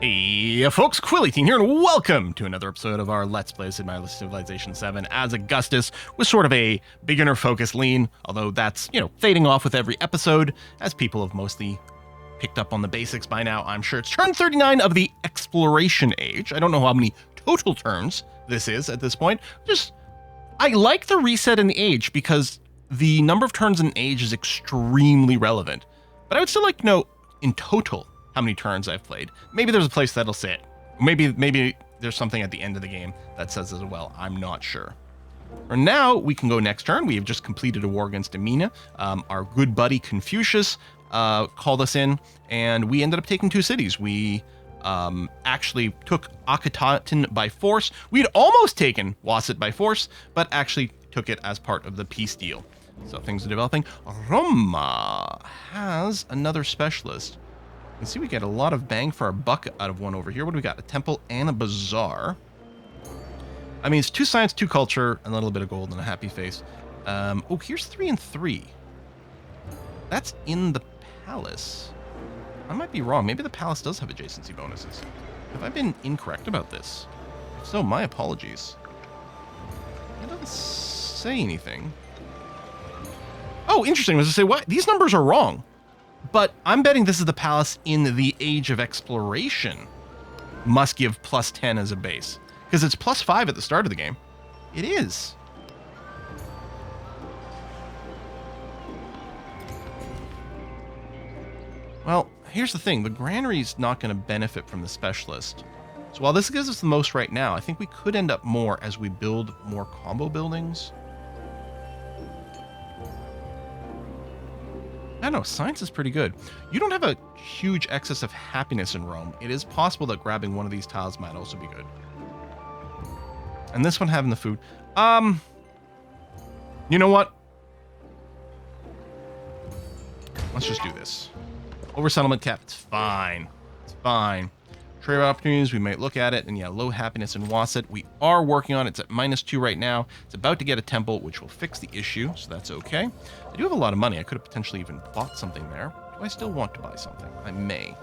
Hey folks, Quilly18 here, and welcome to another episode of our Let's Play Civilization 7 as Augustus, with sort of a beginner-focused lean, although that's, fading off with every episode, as people have mostly picked up on the basics by now. I'm sure it's turn 39 of the Exploration Age. I don't know how many total turns this is at this point. I like the reset in the age, because the number of turns in age is extremely relevant. But I would still like to know, in total, how many turns I've played. Maybe there's a place that'll say it. Maybe there's something at the end of the game that says it as well. I'm not sure. For now, we can go next turn. We have just completed a war against Amina. Our good buddy Confucius called us in, and we ended up taking two cities. We actually took Akhetaten by force. We'd almost taken Wasit by force, but actually took it as part of the peace deal. So things are developing. Roma has another specialist. You can see we get a lot of bang for our buck out of one over here. What do we got? A temple and a bazaar. I mean, it's 2 science, 2 culture, and a little bit of gold and a happy face. Oh, here's 3 and 3. That's in the palace. I might be wrong. Maybe the palace does have adjacency bonuses. Have I been incorrect about this? If so, my apologies. It doesn't say anything. Oh, interesting. I was going to say, what? These numbers are wrong. But I'm betting this is the palace in the Age of Exploration. Must give plus 10 as a base. Because it's plus 5 at the start of the game. It is. Well, here's the thing. The granary's not going to benefit from the specialist. So while this gives us the most right now, I think we could end up more as we build more combo buildings. I don't know, science is pretty good. You don't have a huge excess of happiness in Rome. It is possible that grabbing one of these tiles might also be good. And this one having the food. You know what? Let's just do this. Over settlement cap, it's fine. It's fine. Trade opportunities, we might look at it. And yeah, low happiness in Wasit. We are working on it. It's at -2 right now. It's about to get a temple, which will fix the issue, so that's okay. I do have a lot of money. I could have potentially even bought something there. Do I still want to buy something? I may.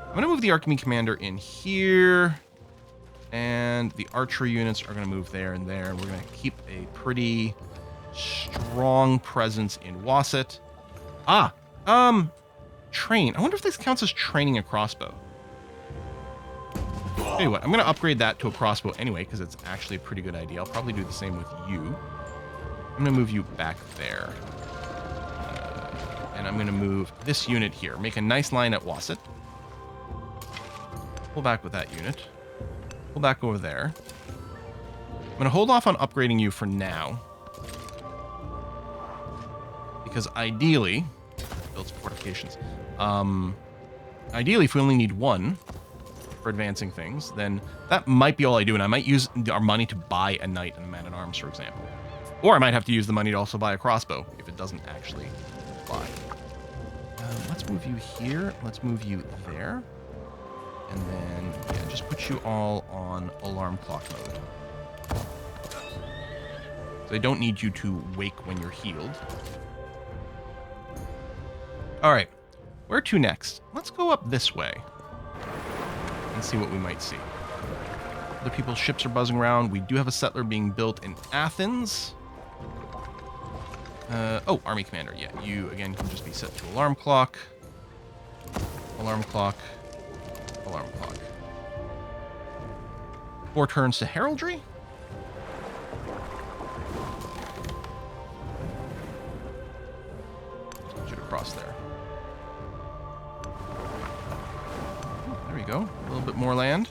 I'm going to move the Archemy Commander in here. And the archery units are going to move there and there. And we're going to keep a pretty strong presence in Wasit. Train. I wonder if this counts as training a crossbow. Tell you what, I'm going to upgrade that to a crossbow anyway, because it's actually a pretty good idea. I'll probably do the same with you. I'm going to move you back there. And I'm going to move this unit here. Make a nice line at Wasit. Pull back with that unit. Pull back over there. I'm going to hold off on upgrading you for now. Because ideally... build some fortifications. Ideally, if we only need one for advancing things, then that might be all I do, and I might use our money to buy a knight and a man-at-arms, for example. Or I might have to use the money to also buy a crossbow, if it doesn't actually fly. Let's move you here. Let's move you there. And then, yeah, just put you all on alarm clock mode. So I don't need you to wake when you're healed. All right, where to next? Let's go up this way and see what we might see. Other people's ships are buzzing around. We do have a settler being built in Athens. Army commander. Yeah, you, again, can just be set to alarm clock. Alarm clock. Alarm clock. 4 turns to heraldry. Put you across there. There we go. A little bit more land.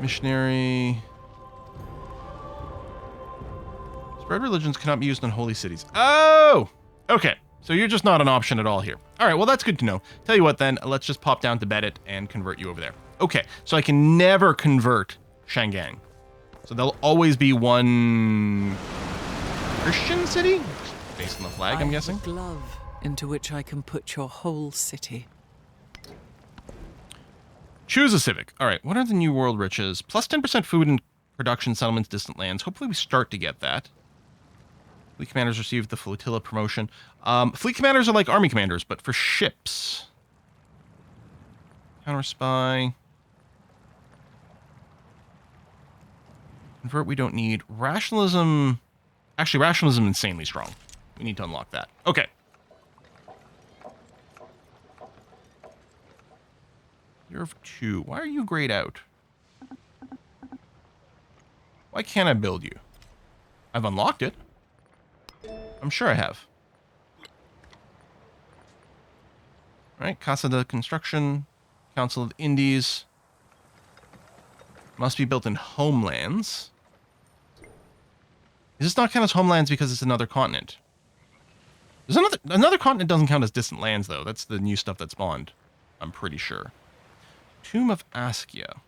Missionary. Spread religions cannot be used in holy cities. Oh! Okay. So you're just not an option at all here. All right, well, that's good to know. Tell you what, then, let's just pop down to Bedit and convert you over there. Okay, so I can never convert Shangang. So there'll always be one Christian city? Based on the flag, I'm guessing. A glove into which I can put your whole city. Choose a civic. All right, what are the New World riches? Plus 10% food and production settlements, distant lands. Hopefully we start to get that. Fleet commanders received the flotilla promotion. Fleet commanders are like army commanders, but for ships. Counter spy. Convert we don't need. Rationalism. Actually, rationalism insanely strong. We need to unlock that. Okay. You're of 2. Why are you grayed out? Why can't I build you? I've unlocked it. I'm sure I have. Alright, Casa de Construction, Council of Indies. Must be built in homelands. Is this not count as homelands because it's another continent? There's another continent doesn't count as distant lands, though. That's the new stuff that spawned, I'm pretty sure. Tomb of Askia.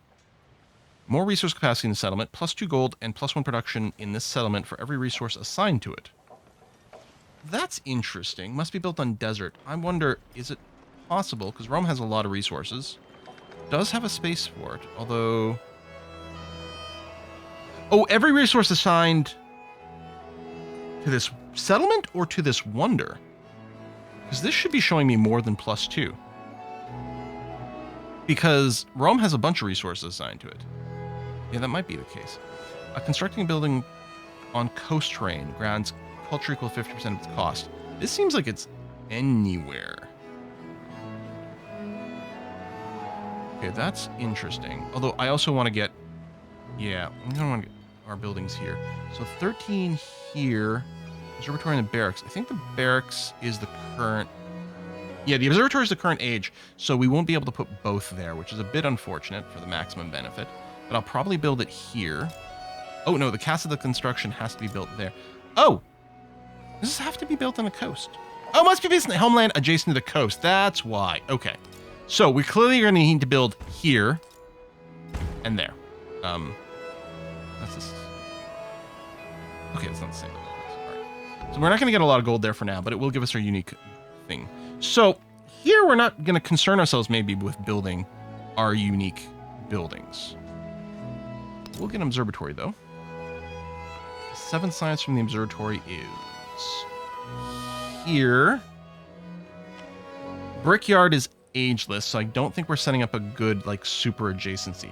More resource capacity in the settlement, plus 2 gold, and plus 1 production in this settlement for every resource assigned to it. That's interesting. Must be built on desert. I wonder, is it possible? Because Rome has a lot of resources. Does have a space for it, although... Oh, every resource assigned to this settlement or to this wonder? Because this should be showing me more than plus 2. Because Rome has a bunch of resources assigned to it. Yeah, that might be the case. Constructing a building on coast terrain grants culture equal 50% of its cost. This seems like it's anywhere. Okay, that's interesting. Although I also want to get... Yeah, I'm going to want to get our buildings here. So 13 here. Observatory and the barracks. I think the barracks is the current... Yeah, the observatory is the current age, so we won't be able to put both there, which is a bit unfortunate for the maximum benefit. But I'll probably build it here. Oh, no, the Casa de Construction has to be built there. Oh! Does this have to be built on the coast? Oh, it must be based in the homeland adjacent to the coast. That's why. Okay. So we clearly are going to need to build here and there. That's this. Okay, it's not the same. All right. So we're not going to get a lot of gold there for now, but it will give us our unique thing. So here we're not going to concern ourselves maybe with building our unique buildings. We'll get an observatory though. 7 science from the observatory is here. Brickyard is ageless, so I don't think we're setting up a good like super adjacency.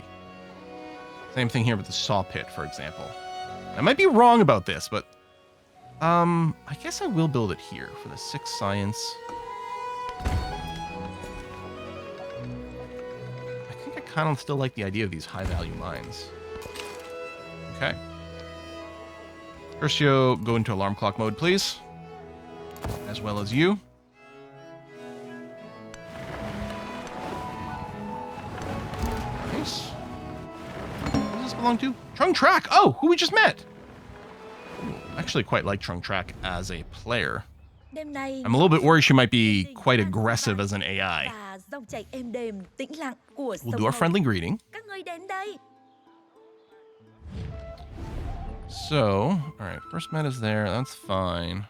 Same thing here with the saw pit, for example. I might be wrong about this, but I guess I will build it here for the 6 science. I think I kind of still like the idea of these high-value mines. Okay. Curcio, go into alarm clock mode, please. As well as you. Nice. Who does this belong to? Trung Track! Oh, who we just met! I actually quite like Trung Track as a player. I'm a little bit worried she might be quite aggressive as an AI. We'll do our friendly greeting. So, alright, first met is there, that's fine.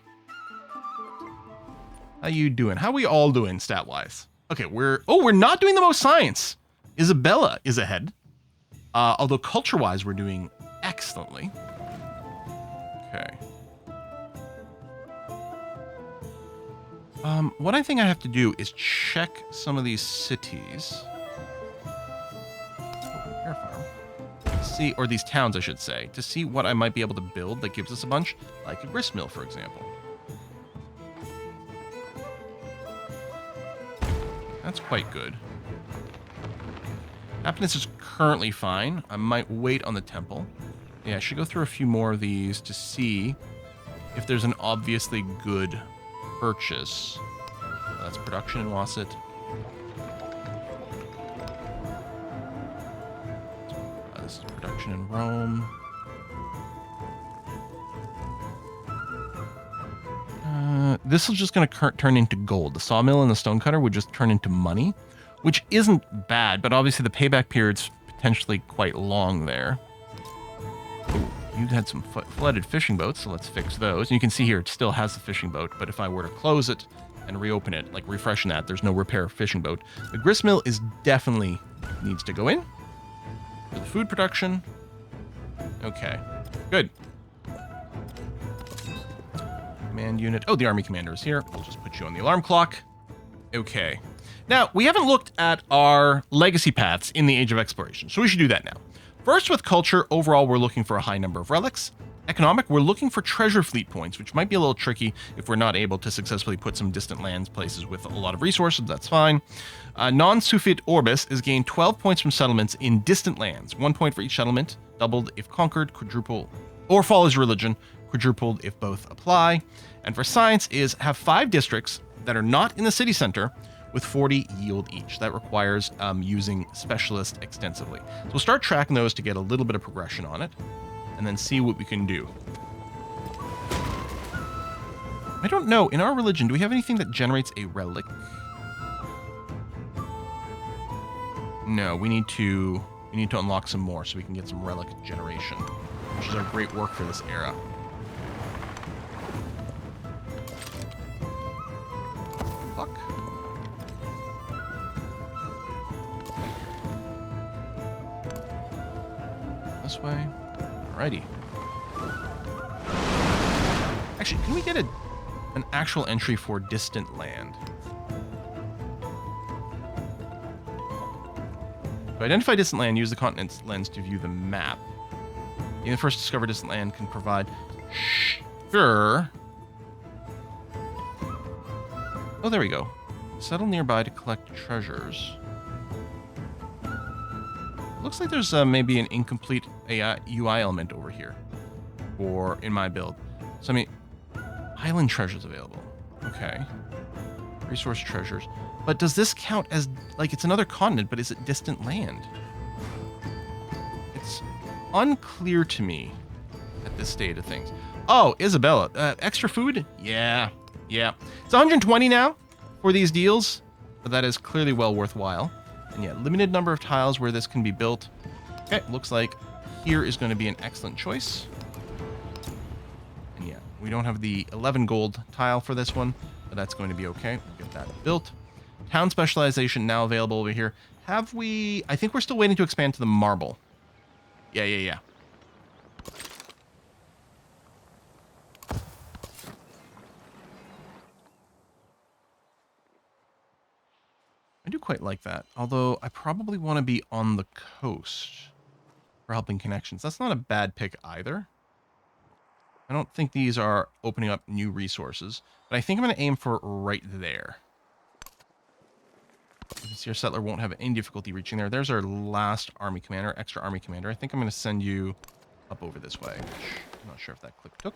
How you doing? How we all doing stat-wise? Okay, we're not doing the most science. Isabella is ahead. Although culture-wise, we're doing excellently. Okay. What I think I have to do is check some of these cities. See, or these towns, I should say, to see what I might be able to build that gives us a bunch, like a grist mill, for example. That's quite good. Happiness is currently fine. I might wait on the temple. Yeah, I should go through a few more of these to see if there's an obviously good purchase. That's production in Wasset. This is production in Rome. This is just going to turn into gold. The sawmill and the stonecutter would just turn into money, which isn't bad, but obviously the payback period's potentially quite long there. Ooh, you had some flooded fishing boats, so let's fix those. And you can see here it still has the fishing boat, but if I were to close it and reopen it, like refreshing that, there's no repair fishing boat. The grist mill is definitely needs to go in. For the food production. Okay, good. Command unit. Oh, the army commander is here. We'll just put you on the alarm clock. Okay. Now, we haven't looked at our legacy paths in the Age of Exploration, so we should do that now. First, with culture, overall, we're looking for a high number of relics. Economic, we're looking for treasure fleet points, which might be a little tricky if we're not able to successfully put some distant lands, places with a lot of resources. That's fine. Non-Sufit Orbis is gained 12 points from settlements in distant lands. 1 point for each settlement, doubled if conquered, quadruple, or follows religion, quadrupled if both apply. And for science is have 5 districts that are not in the city center with 40 yield each. That requires using specialist extensively. So we'll start tracking those to get a little bit of progression on it, and then see what we can do. I don't know, in our religion, do we have anything that generates a relic? No, we need to unlock some more so we can get some relic generation, which is our great work for this era. Fuck. This way. Alrighty. Actually, can we get an actual entry for distant land? To identify distant land, use the continent's lens to view the map. Being the first to discover distant land can provide... Sure. Oh, there we go. Settle nearby to collect treasures. Looks like there's maybe an incomplete AI, UI element over here, or in my build. So I mean, island treasures available. Okay. Resource treasures. But does this count as, like, it's another continent, but is it distant land? It's unclear to me at this state of things. Oh, Isabella, extra food? Yeah. It's 120 now for these deals, but that is clearly well worthwhile. And yeah, limited number of tiles where this can be built. Okay, looks like here is going to be an excellent choice. And yeah, we don't have the 11 gold tile for this one, but that's going to be okay. We'll get that built. Town specialization now available over here. Have we... I think we're still waiting to expand to the marble. Yeah. I do quite like that, although I probably want to be on the coast for helping connections. That's not a bad pick either. I don't think these are opening up new resources, but I think I'm going to aim for right there. You can see our settler won't have any difficulty reaching there. There's our last army commander, extra army commander. I think I'm going to send you up over this way. I'm not sure if that click took.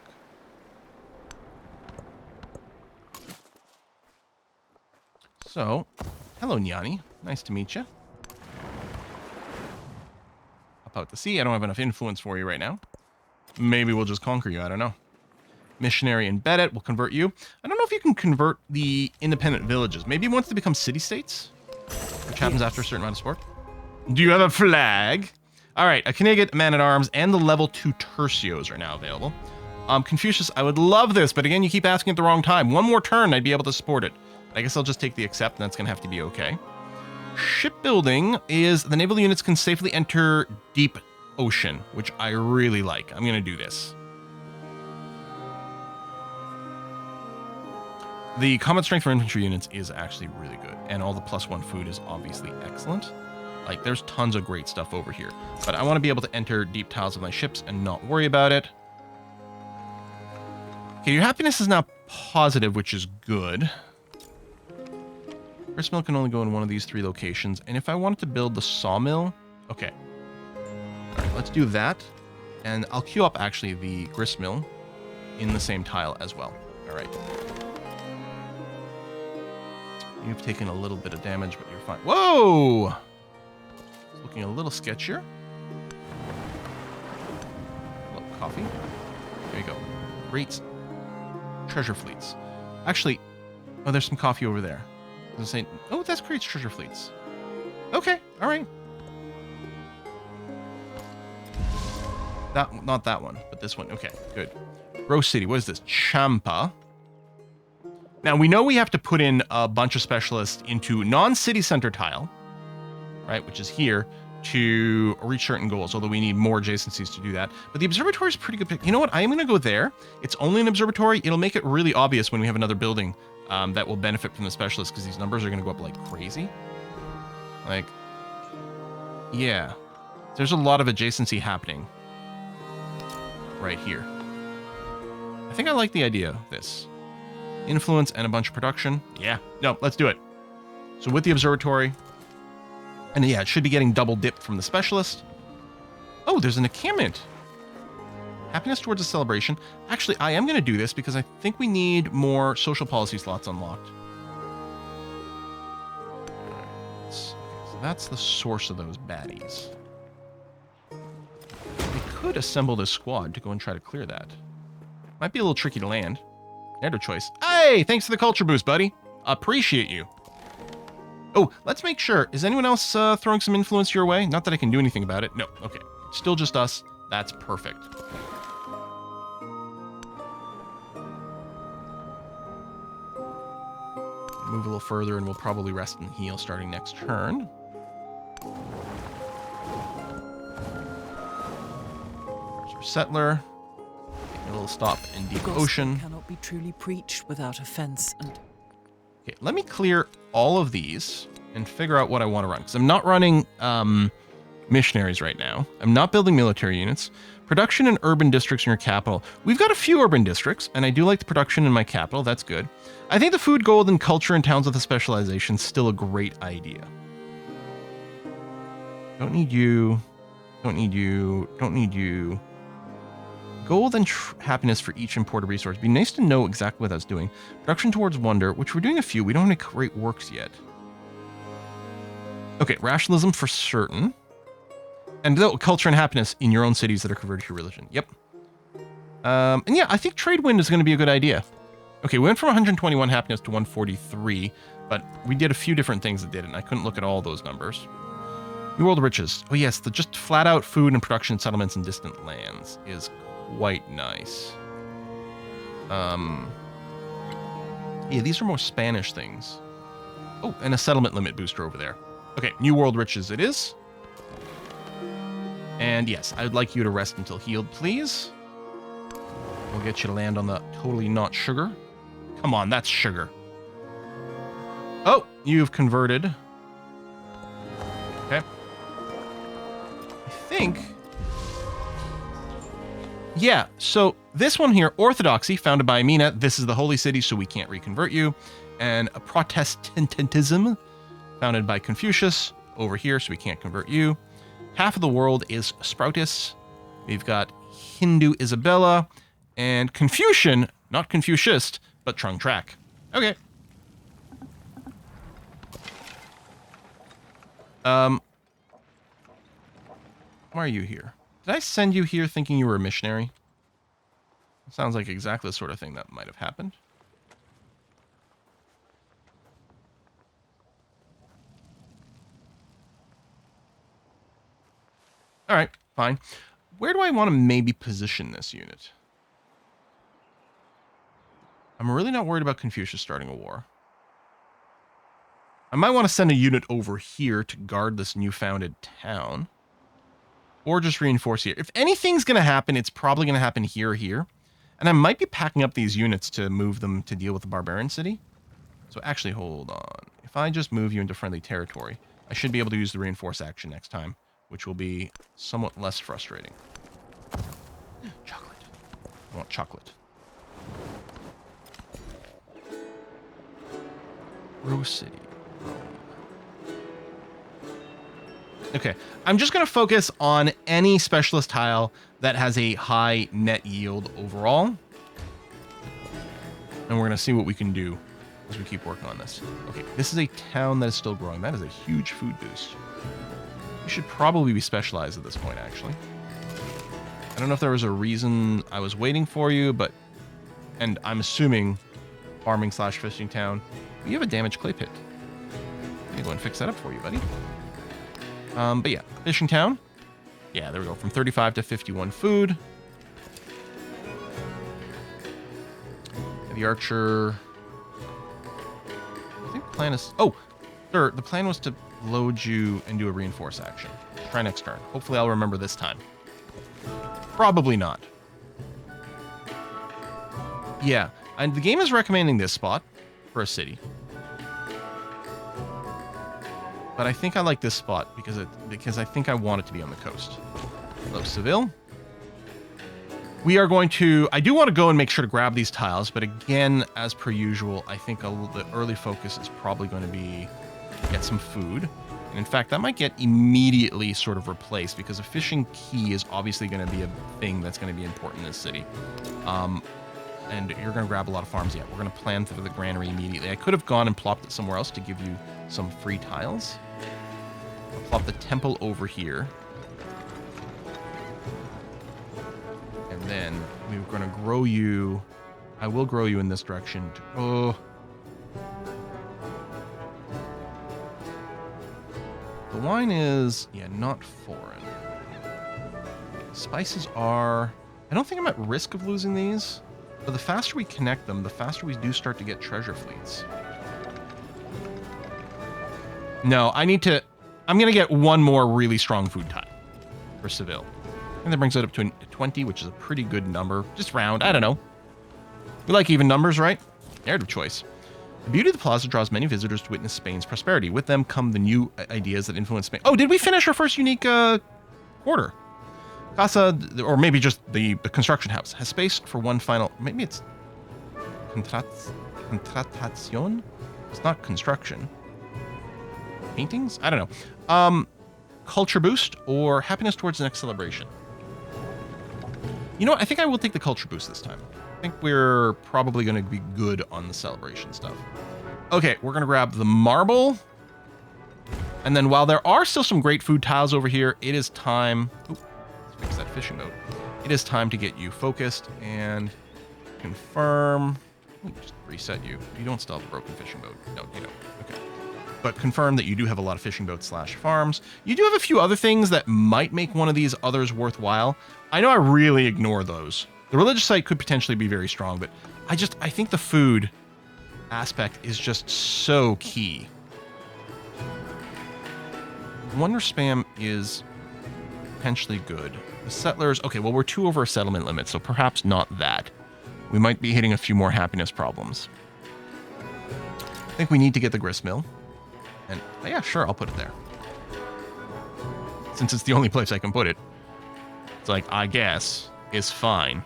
So, hello, Nyani. Nice to meet you. Up out to sea. I don't have enough influence for you right now. Maybe we'll just conquer you. I don't know. Missionary and Bedet will convert you. I don't know if you can convert the independent villages. Maybe once they become city-states, which happens after a certain amount of support. Do you have a flag? All right, a Knigget, Man-at-Arms, and the level 2 Tercios are now available. Confucius, I would love this, but again, you keep asking at the wrong time. One more turn, I'd be able to support it. I guess I'll just take the accept, and that's going to have to be okay. Shipbuilding is the naval units can safely enter deep ocean, which I really like. I'm going to do this. The combat strength for infantry units is actually really good, and all the +1 food is obviously excellent. Like, there's tons of great stuff over here, but I want to be able to enter deep tiles of my ships and not worry about it. Okay, your happiness is now positive, which is good. Gristmill can only go in one of these 3 locations, and if I wanted to build the sawmill, okay. All right, let's do that, and I'll queue up actually the gristmill in the same tile as well. All right. You've taken a little bit of damage, but you're fine. Whoa! It's looking a little sketchier. A little coffee. There you go. Great treasure fleets. Actually, oh, there's some coffee over there. Saying, oh, that's creates treasure fleets. Okay, all right. That, not that one, but this one. Okay, good. Rose City, what is this? Champa. Now, we know we have to put in a bunch of specialists into non-city center tile, right, which is here, to reach certain goals, although we need more adjacencies to do that. But the observatory is a pretty good pick. You know what? I am going to go there. It's only an observatory. It'll make it really obvious when we have another building that will benefit from the specialist because these numbers are going to go up like crazy. Like, yeah. There's a lot of adjacency happening right here. I think I like the idea of this. Influence and a bunch of production. Yeah. No, let's do it. So with the observatory. And yeah, it should be getting double dipped from the specialist. Oh, there's an encampment. Happiness towards a celebration. Actually, I am going to do this because I think we need more social policy slots unlocked. Okay, so that's the source of those baddies. We could assemble this squad to go and try to clear that. Might be a little tricky to land. Neither choice. Hey, thanks for the culture boost, buddy. Appreciate you. Oh, let's make sure. Is anyone else throwing some influence your way? Not that I can do anything about it. No, okay. Still just us. That's perfect. Move a little further and we'll probably rest and heal starting next turn. There's our settler. A little stop in deep ocean. Cannot be truly preached without offense and... Okay, let me clear all of these and figure out what I want to run. Because I'm not running missionaries right now. I'm not building military units. Production in urban districts in your capital. We've got a few urban districts, and I do like the production in my capital. That's good. I think the food, gold, and culture in towns with a specialization is still a great idea. Don't need you. Don't need you. Don't need you. Gold and happiness for each imported resource. Be nice to know exactly what that's doing. Production towards wonder, which we're doing a few. We don't have any great works yet. Okay, rationalism for certain. And culture and happiness in your own cities that are converted to religion. Yep. And yeah, I think trade wind is going to be a good idea. Okay, we went from 121 happiness to 143, but we did a few different things that did it, and I couldn't look at all those numbers. New World Riches. Oh yes, the just flat out food and production settlements in distant lands is quite nice. Yeah, these are more Spanish things. Oh, and a settlement limit booster over there. Okay, New World Riches it is. And yes, I'd like you to rest until healed, please. We'll get you to land on the totally not sugar. Come on, that's sugar. Oh, you've converted. Okay. I think... Yeah, so this one here, Orthodoxy, founded by Amina. This is the holy city, so we can't reconvert you. And a Protestantism, founded by Confucius, over here, so we can't convert you. Half of the world is Sproutus. We've got Hindu Isabella and Confucian, not Confuciist, but Trung Track. Okay. Why are you here? Did I send you here thinking you were a missionary? Sounds like exactly the sort of thing that might have happened. All right, fine. Where do I want to maybe position this unit? I'm really not worried about Confucius starting a war. I might want to send a unit over here to guard this new founded town. Or just reinforce here. If anything's going to happen, it's probably going to happen here or here. And I might be packing up these units to move them to deal with the barbarian city. So actually, hold on. If I just move you into friendly territory, I should be able to use the reinforce action next time, which will be somewhat less frustrating. Chocolate. I want chocolate. Rose City. Okay, I'm just going to focus on any specialist tile that has a high net yield overall. And we're going to see what we can do as we keep working on this. Okay, this is a town that is still growing. That is a huge food boost. We should probably be specialized at this point, actually. I don't know if there was a reason I was waiting for you, but... And I'm assuming farming / fishing town. You have a damaged clay pit. Let me go and fix that up for you, buddy. But yeah, fishing town. Yeah, there we go. From 35 to 51 food. Heavy archer. I think the plan is... Oh, sir, the plan was to load you and do a reinforce action. Try next turn. Hopefully I'll remember this time. Probably not. Yeah, and the game is recommending this spot. for a city. But I think I like this spot because I think I want it to be on the coast. Hello, Seville. We are going to... I do want to go and make sure to grab these tiles, but again, as per usual, I think the early focus is probably going to be get some food. And in fact, that might get immediately sort of replaced because a fishing key is obviously going to be a thing that's going to be important in this city. And you're going to grab a lot of farms. Yeah, we're going to plan for the granary immediately. I could have gone and plopped it somewhere else to give you some free tiles. I'll plop the temple over here. And then we're going to grow you. I will grow you in this direction. Oh. The wine is, yeah, not foreign. Spices are... I don't think I'm at risk of losing these. But the faster we connect them, the faster we do start to get treasure fleets. No, I need to... I'm going to get one more really strong food tile for Seville. And that brings it up to 20, which is a pretty good number. Just round. I don't know. We like even numbers, right? Narrative choice. The beauty of the plaza draws many visitors to witness Spain's prosperity. With them come the new ideas that influence Spain. Oh, did we finish our first unique quarter? Casa, or maybe just the construction house, has space for one final... Maybe it's... Contratación? It's not construction. Paintings? I don't know. Culture boost or happiness towards the next celebration? You know what? I think I will take the culture boost this time. I think we're probably going to be good on the celebration stuff. Okay, we're going to grab the marble. And then while there are still some great food tiles over here, it is time... Ooh, let's fix that fishing boat. It is time to get you focused and confirm... Let me just reset you. You don't still have a broken fishing boat. No, you don't. Okay. But confirm that you do have a lot of fishing boats / farms. You do have a few other things that might make one of these others worthwhile. I know I really ignore those. The religious site could potentially be very strong, but I think the food aspect is just so key. Wonder spam is potentially good. The settlers, okay, well, we're 2 over a settlement limit, so perhaps not that. We might be hitting a few more happiness problems. I think we need to get the grist mill. And yeah, sure, I'll put it there. Since it's the only place I can put it. It's like, I guess, is fine.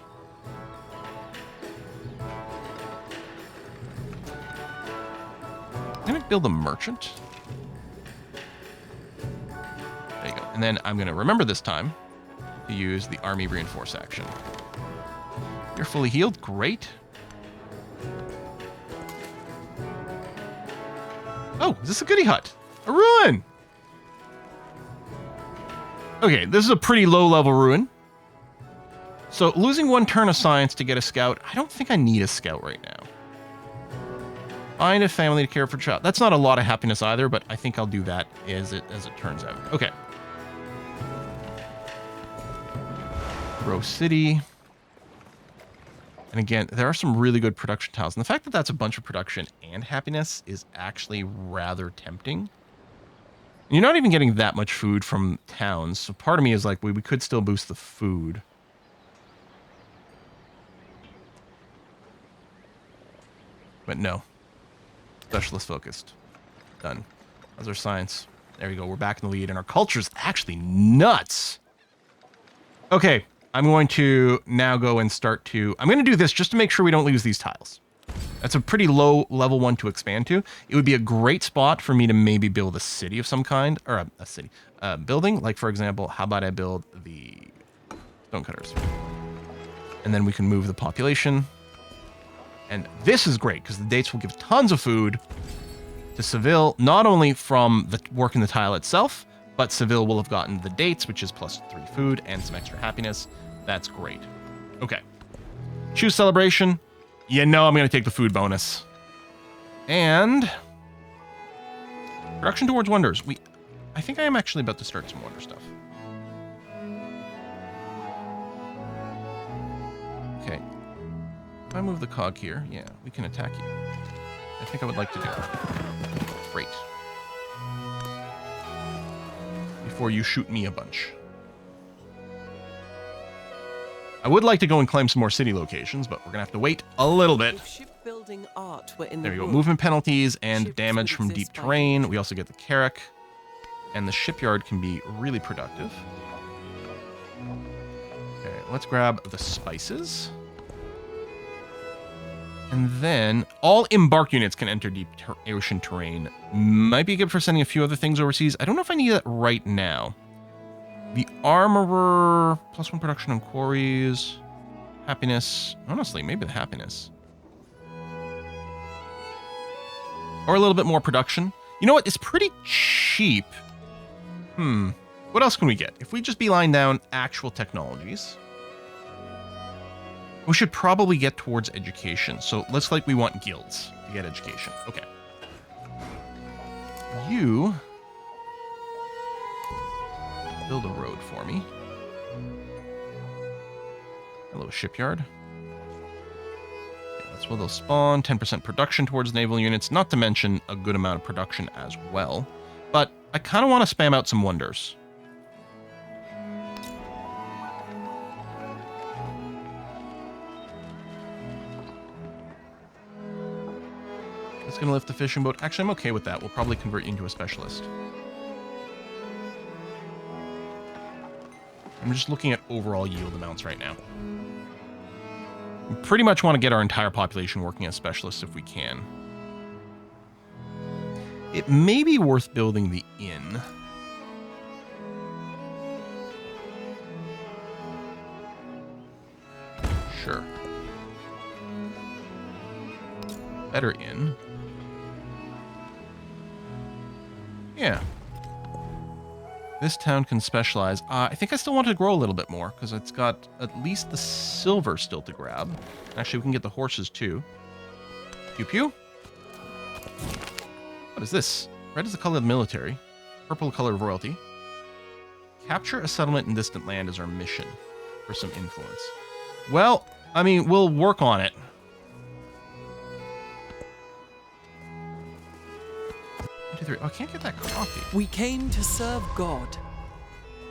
I'm going to build a merchant. There you go. And then I'm going to remember this time to use the army reinforce action. You're fully healed. Great. Oh, is this a goodie hut? A ruin! Okay, this is a pretty low-level ruin. So losing 1 turn of science to get a scout, I don't think I need a scout right now. Find a family to care for a child. That's not a lot of happiness either, but I think I'll do that as it turns out. Okay. Rose City. And again, there are some really good production tiles. And the fact that that's a bunch of production and happiness is actually rather tempting. You're not even getting that much food from towns. So part of me is like, we could still boost the food. But no. Specialist focused. Done. How's our science? There we go. We're back in the lead. And our culture is actually nuts. Okay. I'm going to now go and start to... I'm going to do this just to make sure we don't lose these tiles. That's a pretty low level one to expand to. It would be a great spot for me to maybe build a city of some kind. Or a city. Building. Like, for example, how about I build the stonecutters? And then we can move the population. And this is great, because the dates will give tons of food to Seville, not only from the work in the tile itself, but Seville will have gotten the dates, which is +3 food and some extra happiness. That's great. Okay. Choose celebration. You know I'm going to take the food bonus. And production towards wonders. I think I am actually about to start some wonder stuff. Okay. If I move the cog here, yeah, we can attack you. I think I would like to do that. Great. Before you shoot me a bunch. I would like to go and claim some more city locations, but we're going to have to wait a little bit. If ship shipbuilding art were in There the we go. wood, Movement penalties and ships damage would from exist deep by terrain. nature. We also get the carrack. And the shipyard can be really productive. Okay, let's grab the spices. And then all embark units can enter deep ocean terrain. Might be good for sending a few other things overseas. I don't know if I need that right now. The armorer, +1 production on quarries. Happiness. Honestly, maybe the happiness. Or a little bit more production. You know what? It's pretty cheap. What else can we get? If we just beeline down actual technologies, we should probably get towards education. So looks like we want guilds to get education. Okay. You build a road for me. Hello, shipyard. Okay, that's where they'll spawn. 10% production towards naval units, not to mention a good amount of production as well. But I kind of want to spam out some wonders. It's going to lift the fishing boat. Actually, I'm okay with that. We'll probably convert you into a specialist. I'm just looking at overall yield amounts right now. We pretty much want to get our entire population working as specialists if we can. It may be worth building the inn. Sure. Better inn. Yeah. This town can specialize. I think I still want to grow a little bit more because it's got at least the silver still to grab. Actually, we can get the horses too. Pew pew. What is this? Red is the color of the military. Purple the color of royalty. Capture a settlement in distant land is our mission for some influence. Well, I mean, we'll work on it. One, two, three. Oh, I can't get that coffee. We came to serve God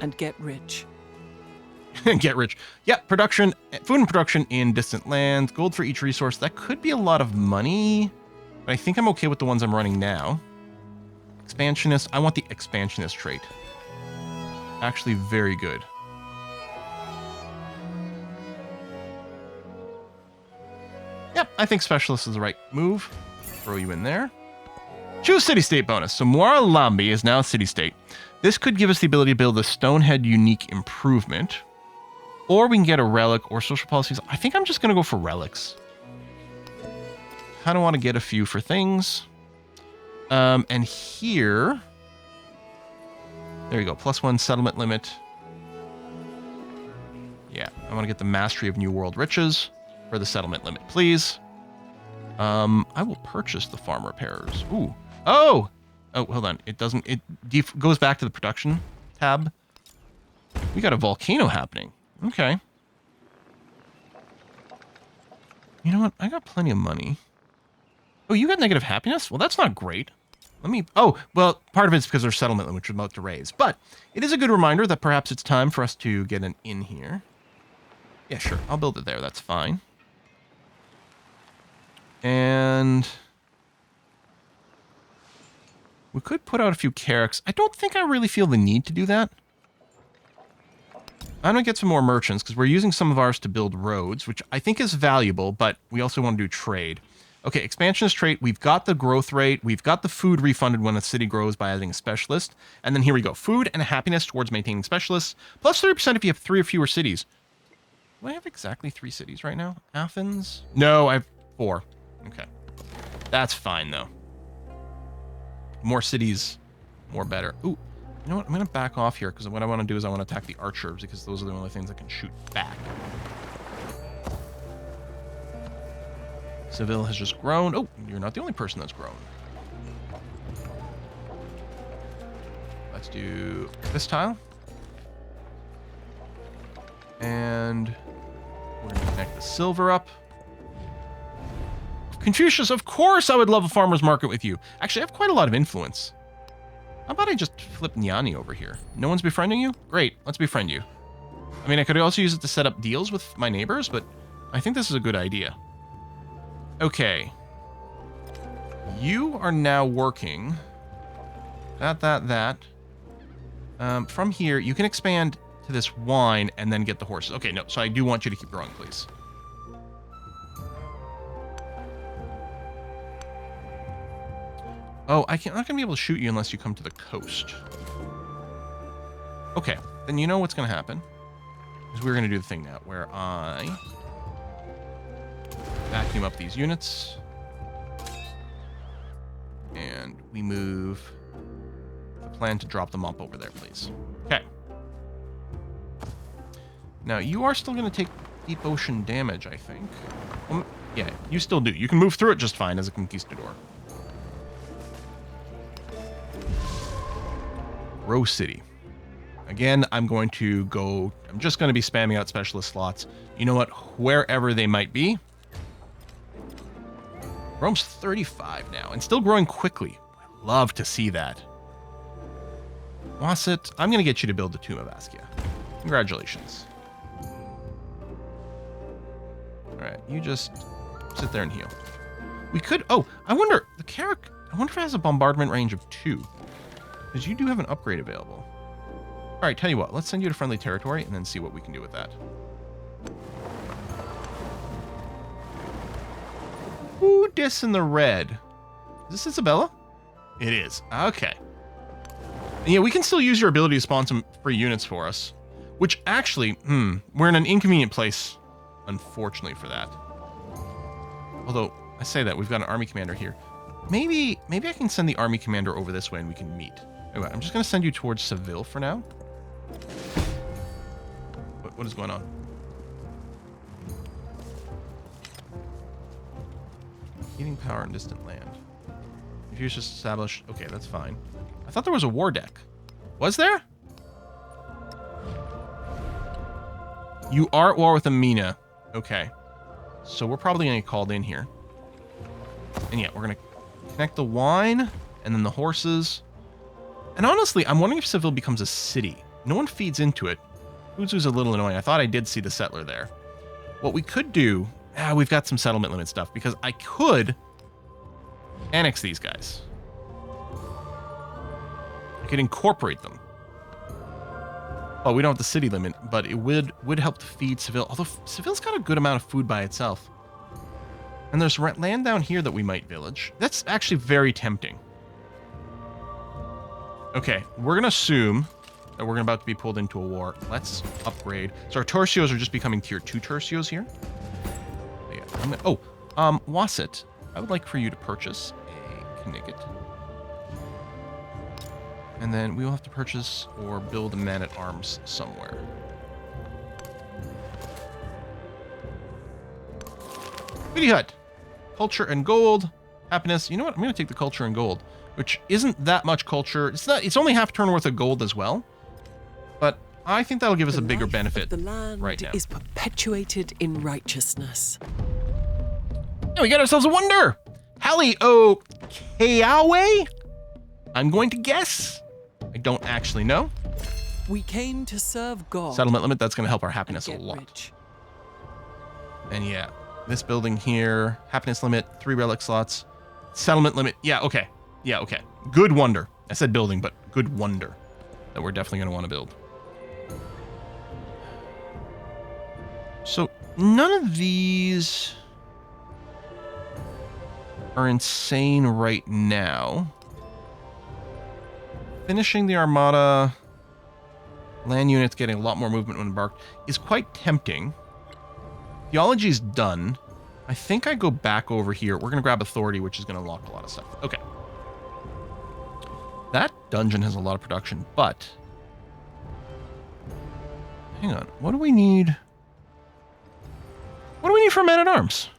and get rich. Get rich. Yeah, production, food and production in distant lands. Gold for each resource. That could be a lot of money. But I think I'm okay with the ones I'm running now. Expansionist. I want the expansionist trait. Actually, very good. Yep, I think specialist is the right move. Throw you in there. Choose city-state bonus. So Moiralambi is now a city-state. This could give us the ability to build a Stonehead unique improvement. Or we can get a relic or social policies. I think I'm just going to go for relics. Kind of want to get a few for things. And here... There you go. +1 settlement limit. Yeah, I want to get the Mastery of New World Riches for the settlement limit, please. I will purchase the farm repairers. Ooh. Oh! Oh, hold on. It doesn't... It goes back to the production tab. We got a volcano happening. Okay. You know what? I got plenty of money. Oh, you got negative happiness? Well, that's not great. Let me... Oh, well, part of it's because there's settlement limit, which we're about to raise. But it is a good reminder that perhaps it's time for us to get an inn here. Yeah, sure. I'll build it there. That's fine. And... we could put out a few carracks. I don't think I really feel the need to do that. I'm going to get some more merchants because we're using some of ours to build roads, which I think is valuable, but we also want to do trade. Okay, expansionist trait. We've got the growth rate. We've got the food refunded when a city grows by adding a specialist. And then here we go. Food and happiness towards maintaining specialists. Plus 30% if you have 3 or fewer cities. Do I have exactly 3 cities right now? Athens? No, I have 4. Okay. That's fine, though. More cities, more better. Ooh, you know what? I'm going to back off here because what I want to do is I want to attack the archers because those are the only things that can shoot back. Seville has just grown. Oh, you're not the only person that's grown. Let's do this tile. And we're going to connect the silver up. Confucius, of course I would love a farmer's market with you. Actually, I have quite a lot of influence. How about I just flip Nyani over here? No one's befriending you? Great, let's befriend you. I mean, I could also use it to set up deals with my neighbors, but I think this is a good idea. Okay. You are now working. That. From here, you can expand to this wine and then get the horses. Okay, no. So I do want you to keep growing, please. Oh, I'm not going to be able to shoot you unless you come to the coast. Okay, then you know what's going to happen. Is we're going to do the thing now where I vacuum up these units. And we move the plan to drop them up over there, please. Okay. Now, you are still going to take deep ocean damage, I think. Yeah, you still do. You can move through it just fine as a conquistador. Rose City. Again, I'm just going to be spamming out specialist slots. You know what? Wherever they might be. Rome's 35 now and still growing quickly. I love to see that. Wasset, I'm going to get you to build the Tomb of Askia. Congratulations. Alright, you just sit there and heal. We could... Oh, I wonder... I wonder if it has a bombardment range of 2. Because you do have an upgrade available. Alright, tell you what. Let's send you to friendly territory and then see what we can do with that. Who dis in the red? Is this Isabella? It is. Okay. Yeah, we can still use your ability to spawn some free units for us. Which actually, we're in an inconvenient place, unfortunately, for that. Although, I say that, we've got an army commander here. Maybe I can send the army commander over this way and we can meet. Anyway, I'm just going to send you towards Seville for now. What is going on? Heating power in distant land. If you just established... Okay, that's fine. I thought there was a war deck. Was there? You are at war with Amina. Okay. So we're probably going to get called in here. And yeah, we're going to connect the wine and then the horses. And honestly, I'm wondering if Seville becomes a city. No one feeds into it. Uzu's a little annoying. I thought I did see the settler there. What we could do... we've got some settlement limit stuff because I could annex these guys. I could incorporate them. Oh, we don't have the city limit, but it would help to feed Seville. Although Seville's got a good amount of food by itself. And there's land down here that we might village. That's actually very tempting. Okay, we're going to assume that we're about to be pulled into a war. Let's upgrade. So our tercios are just becoming tier 2 tercios here. Wasset, I would like for you to purchase a Knigget. And then we will have to purchase or build a man-at-arms somewhere. Goody Hut. Culture and gold. Happiness. You know what? I'm going to take the culture and gold, which isn't that much culture. It's only half turn worth of gold as well. But I think that'll give us a bigger benefit the land right now. Is perpetuated in righteousness. And we got ourselves a wonder! Hallie Okayawe? I'm going to guess. I don't actually know. We came to serve God. Settlement limit, that's going to help our happiness a lot. Rich. And yeah, this building here, happiness limit, 3 relic slots. Settlement limit, yeah, okay. Yeah, okay. Good wonder. I said building, but good wonder that we're definitely going to want to build. So, none of these are insane right now. Finishing the Armada, land units getting a lot more movement when embarked, is quite tempting. Theology's done. I think I go back over here. We're going to grab Authority, which is going to unlock a lot of stuff. Okay. That dungeon has a lot of production, but... Hang on. What do we need? What do we need for men-at-arms?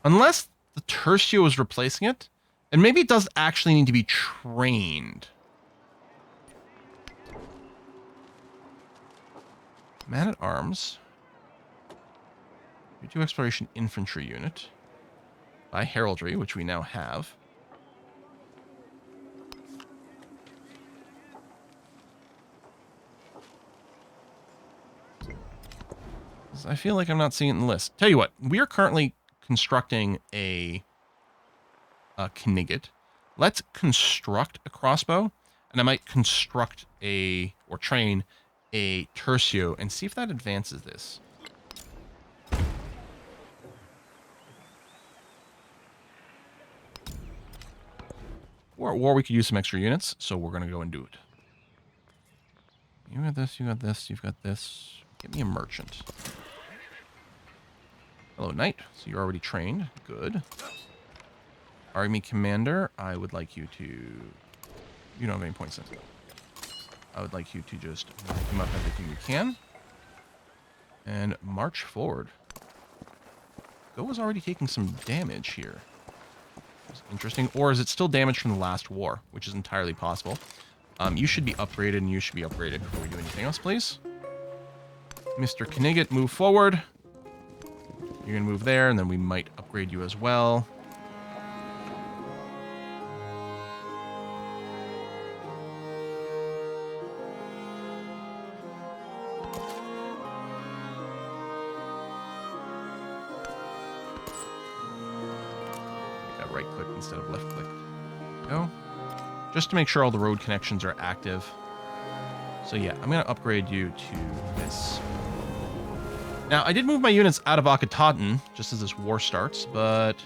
Unless the Tercio is replacing it, and maybe it does actually need to be trained. Man-at-arms. 2 exploration infantry unit. by heraldry, which we now have. I feel like I'm not seeing it in the list. Tell you what, we are currently constructing a Knigget. Let's construct a crossbow, and I might construct or train a Tercio and see if that advances this. Or we could use some extra units, so we're going to go and do it. You got this, you got this, you've got this. Get me a merchant. Hello, knight. So you're already trained. Good. Army commander, I would like you to... You don't have any points in. I would like you to just come up everything you can. And march forward. Go is already taking some damage here. Interesting. Or is it still damage from the last war, which is entirely possible. You should be upgraded, and you should be upgraded before we do anything else, please. Mr. Knigget, move forward. You're going to move there, and then we might upgrade you as well. Right click instead of left click. Go. Just to make sure all the road connections are active. So yeah, I'm going to upgrade you to this. Now, I did move my units out of Akhenaten just as this war starts, but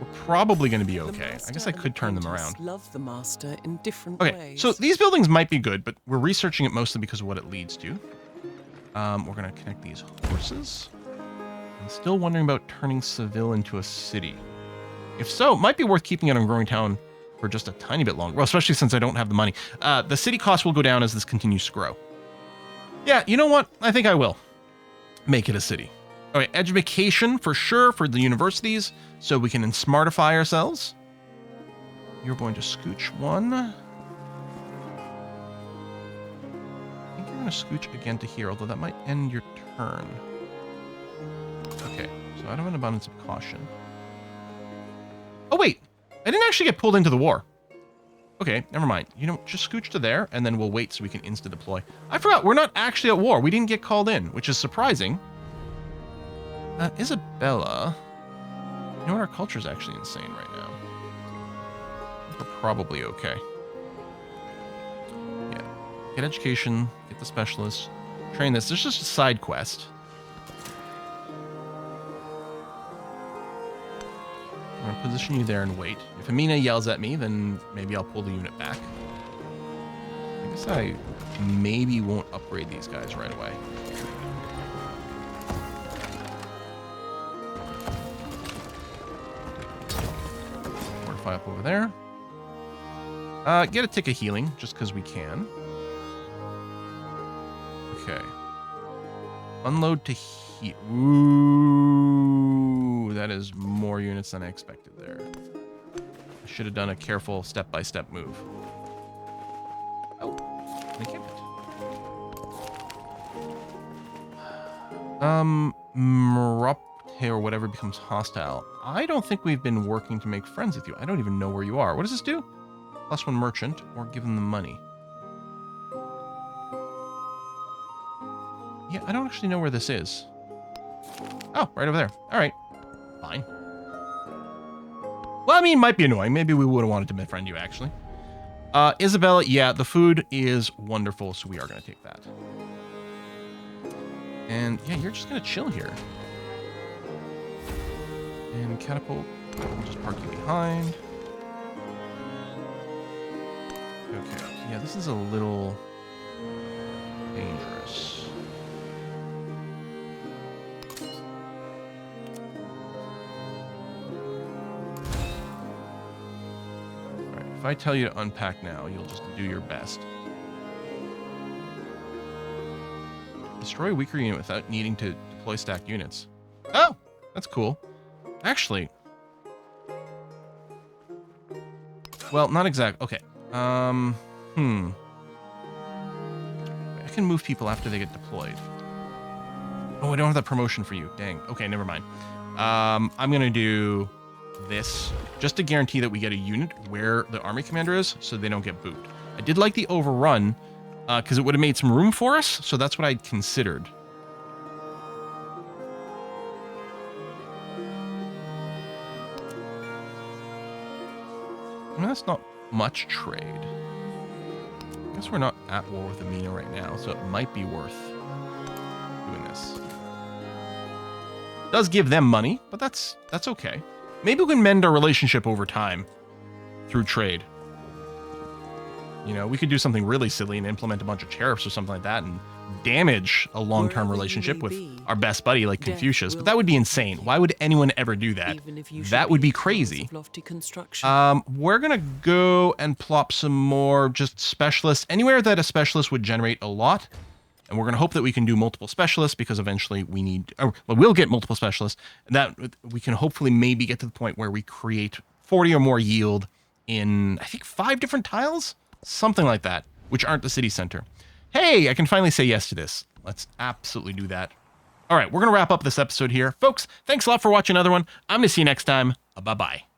we're probably going to be okay. I guess I could turn them around. Love the master in different Okay, ways. so these buildings might be good, but we're researching it mostly because of what it leads to. We're going to connect these horses. I'm still wondering about turning Seville into a city. If so, it might be worth keeping it on Growing Town for just a tiny bit longer. Well, especially since I don't have the money. The city cost will go down as this continues to grow. Yeah, you know what? I think I will make it a city. Okay, education for sure for the universities, so we can smartify ourselves. You're going to scooch one. I think you're going to scooch again to here, although that might end your turn. Okay, so out of an abundance of caution. Oh, wait. I didn't actually get pulled into the war. Okay, never mind. You know, just scooch to there, and then we'll wait so we can insta-deploy. I forgot, we're not actually at war. We didn't get called in, which is surprising. Isabella. You know what? Our culture's actually insane right now. We're probably okay. Yeah. Get education, get the specialist, train this. There's just a side quest. I'm going to position you there and wait. If Amina yells at me, then maybe I'll pull the unit back. I guess I maybe won't upgrade these guys right away. Fortify up over there. Get a tick of healing, just because we can. Okay. Unload to heat. Ooh, that is more units than I expected there. I should have done a careful step-by-step move. Oh, they kept it. Merupte or whatever becomes hostile. I don't think we've been working to make friends with you. I don't even know where you are. What does this do? +1 merchant, or give them the money. Yeah, I don't actually know where this is. Oh, right over there. All right. Fine. Well, I mean, it might be annoying. Maybe we would have wanted to befriend you, actually. Isabella, yeah, the food is wonderful, so we are going to take that. And, yeah, you're just going to chill here. And catapult. We'll just park you behind. Okay. Yeah, this is a little dangerous. If I tell you to unpack now, you'll just do your best. Destroy a weaker unit without needing to deploy stacked units. Oh, that's cool. Actually, well, not exact. Okay. I can move people after they get deployed. Oh, I don't have that promotion for you. Dang. Okay, never mind. I'm gonna do this just to guarantee that we get a unit where the army commander is so they don't get booped. I did like the overrun because it would have made some room for us, so that's what I'd considered. I mean, that's not much trade. I guess we're not at war with Amina right now, so it might be worth doing this. Does give them money, but that's okay. Maybe we can mend our relationship over time through trade. You know, we could do something really silly and implement a bunch of tariffs or something like that and damage a long-term relationship with our best buddy like Confucius, but that would be insane. Why would anyone ever do that? That would be crazy. We're gonna go and plop some more just specialists anywhere that a specialist would generate a lot. And we're going to hope that we can do multiple specialists because eventually we need, or well, we'll get multiple specialists. And that we can hopefully maybe get to the point where we create 40 or more yield in, I think, 5 different tiles? Something like that, which aren't the city center. Hey, I can finally say yes to this. Let's absolutely do that. All right, we're going to wrap up this episode here. Folks, thanks a lot for watching another one. I'm going to see you next time. Bye-bye.